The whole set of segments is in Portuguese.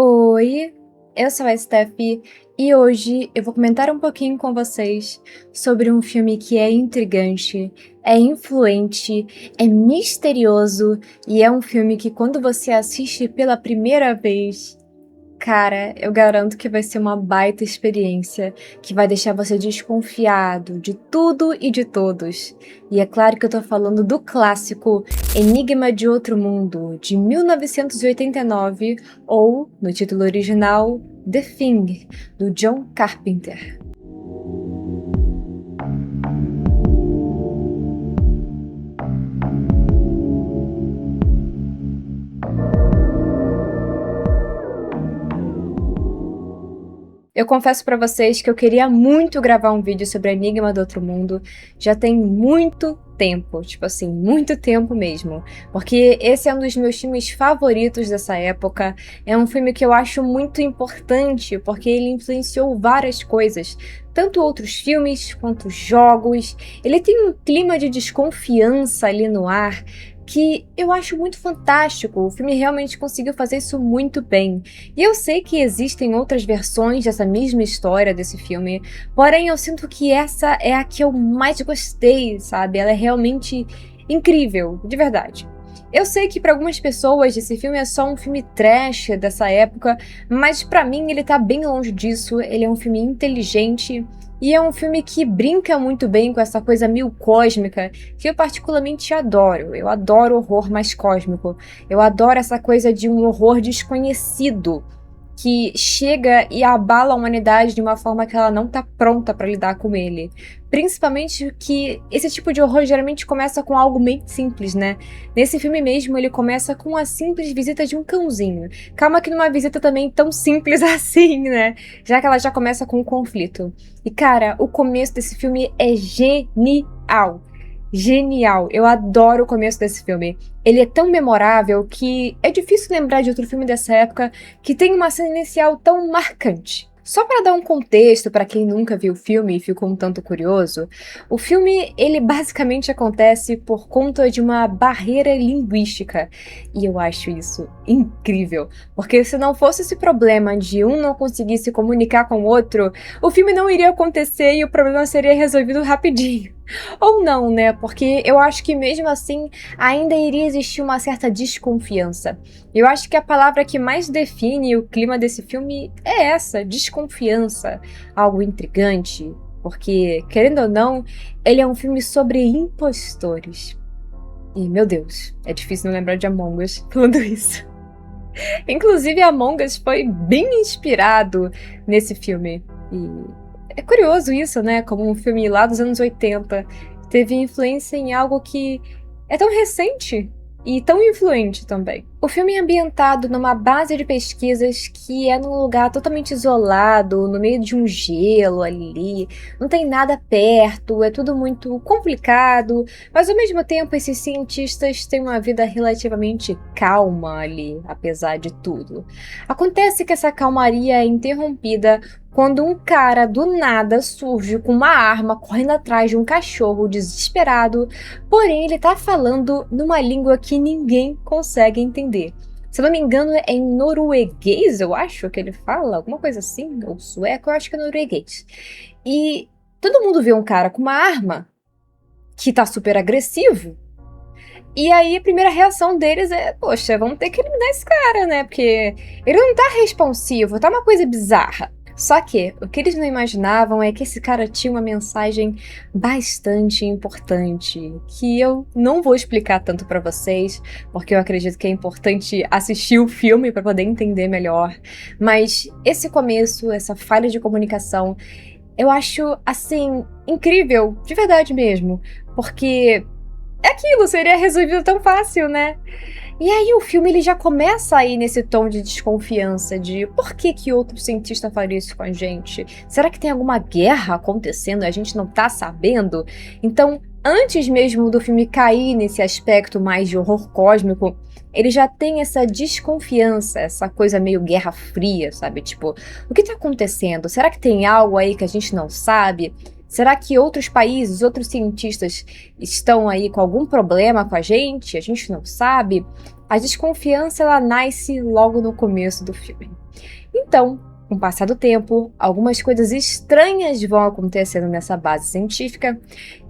Oi, eu sou a Steph e hoje eu vou comentar um pouquinho com vocês sobre um filme que é intrigante, é influente, é misterioso e é um filme que quando você assiste pela primeira vez, cara, eu garanto que vai ser uma baita experiência, que vai deixar você desconfiado de tudo e de todos. E é claro que eu tô falando do clássico Enigma de Outro Mundo, de 1989, ou, no título original, The Thing, do John Carpenter. Eu confesso pra vocês que eu queria muito gravar um vídeo sobre Enigma do Outro Mundo, já tem muito tempo, tipo assim, muito tempo mesmo, porque esse é um dos meus filmes favoritos dessa época, é um filme que eu acho muito importante, porque ele influenciou várias coisas, tanto outros filmes quanto jogos, ele tem um clima de desconfiança ali no ar, que eu acho muito fantástico, o filme realmente conseguiu fazer isso muito bem. E eu sei que existem outras versões dessa mesma história desse filme, porém eu sinto que essa é a que eu mais gostei, sabe? Ela é realmente incrível, de verdade. Eu sei que para algumas pessoas esse filme é só um filme trash dessa época, mas para mim ele tá bem longe disso, ele é um filme inteligente e é um filme que brinca muito bem com essa coisa meio cósmica, que eu particularmente adoro. Eu adoro horror mais cósmico. Eu adoro essa coisa de um horror desconhecido que chega e abala a humanidade de uma forma que ela não tá pronta pra lidar com ele. Principalmente que esse tipo de horror geralmente começa com algo bem simples, né? Nesse filme mesmo, ele começa com a simples visita de um cãozinho. Calma que numa visita também tão simples assim, né? Já que ela já começa com um conflito. E cara, o começo desse filme é genial. Genial, eu adoro o começo desse filme. Ele é tão memorável que é difícil lembrar de outro filme dessa época que tem uma cena inicial tão marcante. Só para dar um contexto para quem nunca viu o filme e ficou um tanto curioso, o filme ele basicamente acontece por conta de uma barreira linguística. E eu acho isso incrível, porque se não fosse esse problema de um não conseguir se comunicar com o outro, o filme não iria acontecer e o problema seria resolvido rapidinho. Ou não, né? Porque eu acho que mesmo assim ainda iria existir uma certa desconfiança. Eu acho que a palavra que mais define o clima desse filme é essa, desconfiança, algo intrigante, porque, querendo ou não, ele é um filme sobre impostores. E, meu Deus, é difícil não lembrar de Among Us falando isso. Inclusive, Among Us foi bem inspirado nesse filme. E é curioso isso, né? Como um filme lá dos anos 80 teve influência em algo que é tão recente e tão influente também. O filme é ambientado numa base de pesquisas que é num lugar totalmente isolado, no meio de um gelo ali, não tem nada perto, é tudo muito complicado, mas ao mesmo tempo esses cientistas têm uma vida relativamente calma ali, apesar de tudo. Acontece que essa calmaria é interrompida quando um cara do nada surge com uma arma correndo atrás de um cachorro desesperado, porém ele tá falando numa língua que ninguém consegue entender. Se eu não me engano, é em norueguês, eu acho que ele fala, alguma coisa assim, ou sueco, eu acho que é norueguês. E todo mundo vê um cara com uma arma que tá super agressivo. E aí a primeira reação deles é, poxa, vamos ter que eliminar esse cara, né? Porque ele não tá responsivo, tá uma coisa bizarra. Só que o que eles não imaginavam é que esse cara tinha uma mensagem bastante importante, que eu não vou explicar tanto pra vocês, porque eu acredito que é importante assistir o filme pra poder entender melhor. Mas esse começo, essa falha de comunicação, eu acho, assim, incrível, de verdade mesmo, porque é aquilo, seria resolvido tão fácil, né? E aí o filme ele já começa aí nesse tom de desconfiança de por que que outro cientista faria isso com a gente? Será que tem alguma guerra acontecendo e a gente não tá sabendo? Então, antes mesmo do filme cair nesse aspecto mais de horror cósmico, ele já tem essa desconfiança, essa coisa meio Guerra Fria, sabe? Tipo, o que tá acontecendo? Será que tem algo aí que a gente não sabe? Será que outros países, outros cientistas estão aí com algum problema com a gente? A gente não sabe? A desconfiança ela nasce logo no começo do filme. Então, com o passar do tempo, algumas coisas estranhas vão acontecendo nessa base científica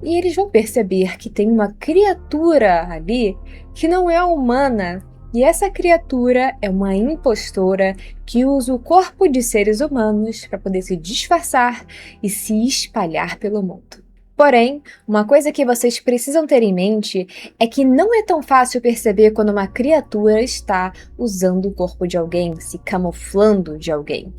e eles vão perceber que tem uma criatura ali que não é humana. E essa criatura é uma impostora que usa o corpo de seres humanos para poder se disfarçar e se espalhar pelo mundo. Porém, uma coisa que vocês precisam ter em mente é que não é tão fácil perceber quando uma criatura está usando o corpo de alguém, se camuflando de alguém.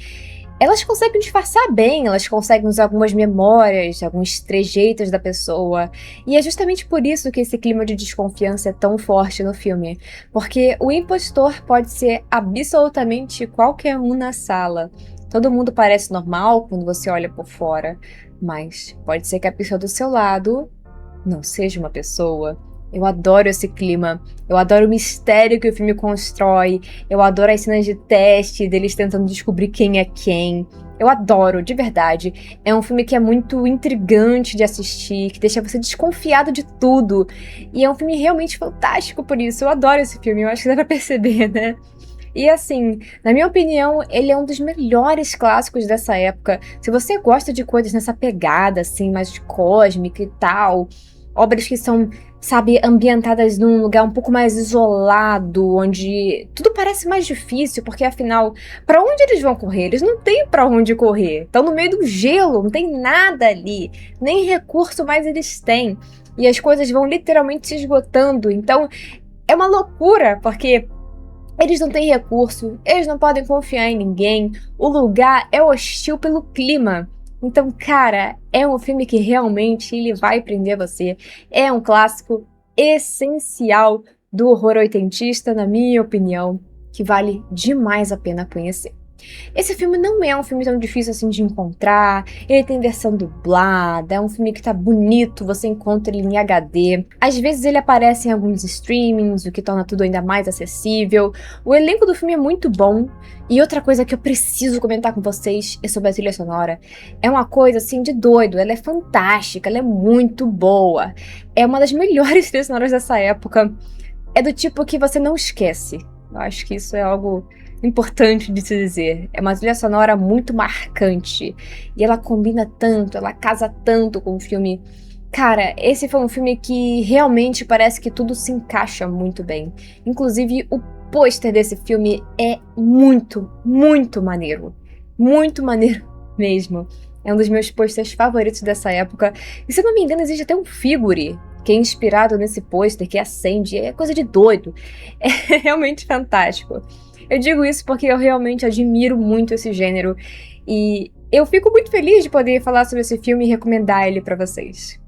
Elas conseguem disfarçar bem, elas conseguem usar algumas memórias, alguns trejeitos da pessoa, e é justamente por isso que esse clima de desconfiança é tão forte no filme, porque o impostor pode ser absolutamente qualquer um na sala. Todo mundo parece normal quando você olha por fora, mas pode ser que a pessoa do seu lado não seja uma pessoa. Eu adoro esse clima, eu adoro o mistério que o filme constrói, eu adoro as cenas de teste deles tentando descobrir quem é quem. Eu adoro, de verdade. É um filme que é muito intrigante de assistir, que deixa você desconfiado de tudo. E é um filme realmente fantástico por isso. Eu adoro esse filme, eu acho que dá pra perceber, né? E assim, na minha opinião, ele é um dos melhores clássicos dessa época. Se você gosta de coisas nessa pegada, assim, mais cósmica e tal, obras que são, sabe, ambientadas num lugar um pouco mais isolado, onde tudo parece mais difícil, porque afinal, pra onde eles vão correr? Eles não têm pra onde correr. Estão no meio do gelo, não tem nada ali, nem recurso mais eles têm. E as coisas vão literalmente se esgotando. Então, é uma loucura, porque eles não têm recurso, eles não podem confiar em ninguém, o lugar é hostil pelo clima. Então, cara, é um filme que realmente ele vai prender você. É um clássico essencial do horror oitentista, na minha opinião, que vale demais a pena conhecer. Esse filme não é um filme tão difícil assim de encontrar, ele tem versão dublada, é um filme que tá bonito, você encontra ele em HD. Às vezes ele aparece em alguns streamings, o que torna tudo ainda mais acessível. O elenco do filme é muito bom. E outra coisa que eu preciso comentar com vocês é sobre a trilha sonora. É uma coisa assim de doido, ela é fantástica, ela é muito boa. É uma das melhores trilhas sonoras dessa época. É do tipo que você não esquece. Eu acho que isso é algo importante de se dizer. É uma trilha sonora muito marcante. E ela combina tanto, ela casa tanto com o filme. Cara, esse foi um filme que realmente parece que tudo se encaixa muito bem. Inclusive, o pôster desse filme é muito, muito maneiro. Muito maneiro mesmo. É um dos meus pôsteres favoritos dessa época. E se eu não me engano, existe até um figure que é inspirado nesse pôster, que acende. É coisa de doido. É realmente fantástico. Eu digo isso porque eu realmente admiro muito esse gênero. E eu fico muito feliz de poder falar sobre esse filme e recomendar ele pra vocês.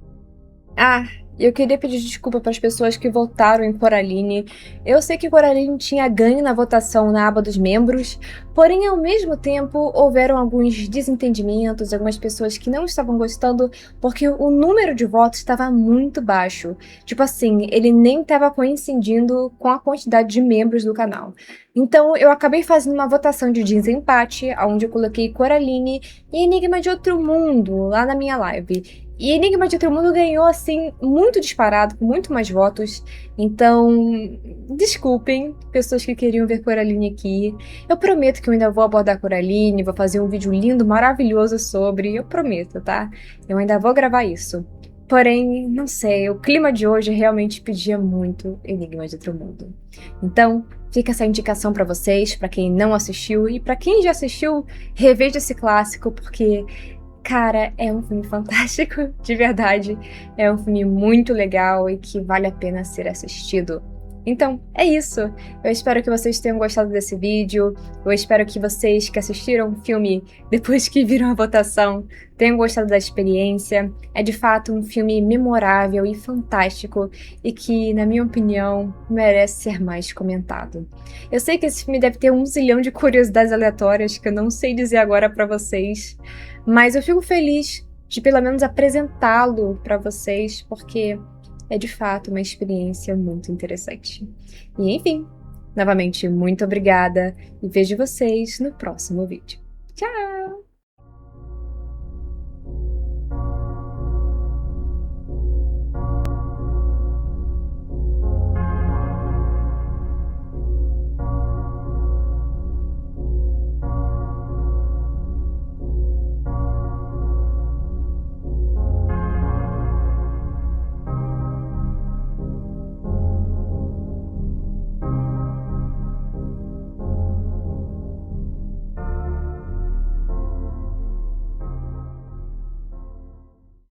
Ah, eu queria pedir desculpa para as pessoas que votaram em Coraline. Eu sei que Coraline tinha ganho na votação na aba dos membros, porém, ao mesmo tempo, houveram alguns desentendimentos, algumas pessoas que não estavam gostando, porque o número de votos estava muito baixo. Tipo assim, ele nem estava coincidindo com a quantidade de membros do canal. Então, eu acabei fazendo uma votação de desempate, onde eu coloquei Coraline e Enigma de Outro Mundo lá na minha live. E Enigma de Outro Mundo ganhou, assim, muito disparado, com muito mais votos. Então, desculpem, pessoas que queriam ver Coraline aqui. Eu prometo que eu ainda vou abordar Coraline, vou fazer um vídeo lindo, maravilhoso sobre. Eu prometo, tá? Eu ainda vou gravar isso. Porém, não sei, o clima de hoje realmente pedia muito Enigma de Outro Mundo. Então, fica essa indicação pra vocês, pra quem não assistiu. E pra quem já assistiu, reveja esse clássico, porque... cara, é um filme fantástico, de verdade. É um filme muito legal e que vale a pena ser assistido. Então, é isso. Eu espero que vocês tenham gostado desse vídeo. Eu espero que vocês que assistiram o filme depois que viram a votação tenham gostado da experiência. É de fato um filme memorável e fantástico e que, na minha opinião, merece ser mais comentado. Eu sei que esse filme deve ter 1 zilhão de curiosidades aleatórias que eu não sei dizer agora pra vocês, mas eu fico feliz de pelo menos apresentá-lo pra vocês, porque é de fato uma experiência muito interessante. E enfim, novamente muito obrigada e vejo vocês no próximo vídeo. Tchau!